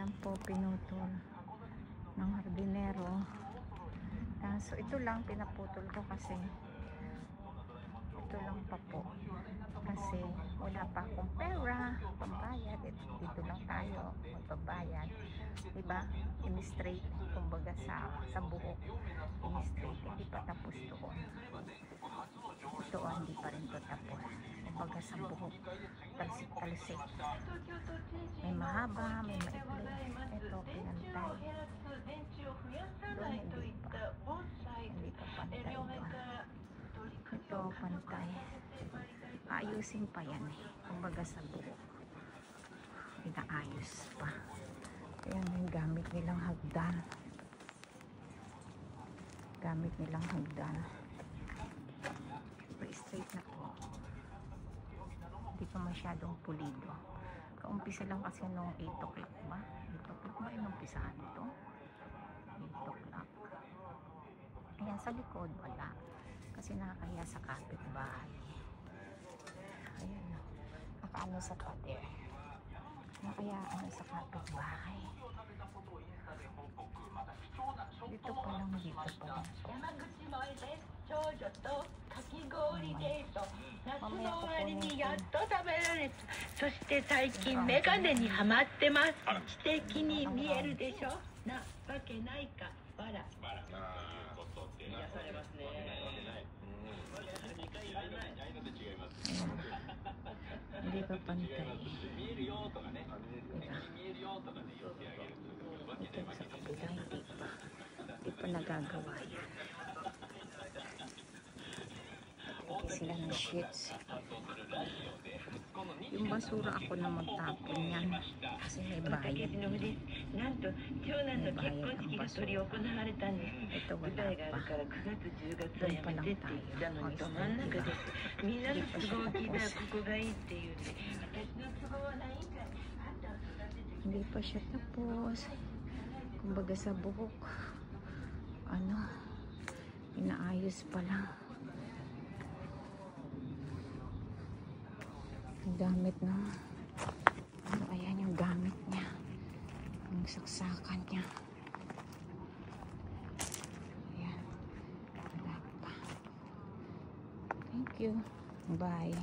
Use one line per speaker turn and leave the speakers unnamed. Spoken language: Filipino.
Ayan po, pinutol ng hardinero. So ito lang pinaputol ko kasi ito lang pa po. Kasi wala pa akong pera pambayad. Dito lang tayo magbabayad. Diba? In-straight, kumbaga sa buhok. In-straight, hindi pa tapos doon. Ito hindi pa rin to tapos. Kumbaga sa buhok, talsik-talsik. May mahaba, may maikli. Ito, pinantay. Doon hindi pa. Hindi pa pantay doon. Ito, pantay. Ayusin pa yan eh. Kumbaga sa buhok. Inaayos pa. Ayan yung gamit nilang hagdan. Gamit nilang hagdan. Straight na po. Hindi pa masyadong pulido. Kaumpisa lang kasi nung 8 o'clock ba? 8 o'clock ba inumpisahan ito? 8 o'clock. Ayan, sa likod wala. Kasi nakakaya sa kapitbahay. Ayan. Nakaano sa pader. Nakaya ano sa kapitbahay. Dito pa lang, dito pa lang. Mamaya kukunin ko.
そして最近メガネにハマってます。素敵に見えるでしょ。なわけないか。バラ。癒されますね。
Hindi pa pantay. Ito sa kabila, hindi pa nagagawa yan. Lagi sila ng sheets. Yung basura ako na magtapon yan kasi may bayad. May bayad ang basura. Ito wala pa. Doon pa lang tayo. Hindi pa siya tapos. Kumbaga sa buhok, ano, inaayos pa lang. Ang gamit na, ano, ayan yung gamit niya, yung saksakan niya. Ayan, wala pa. Thank you. Bye.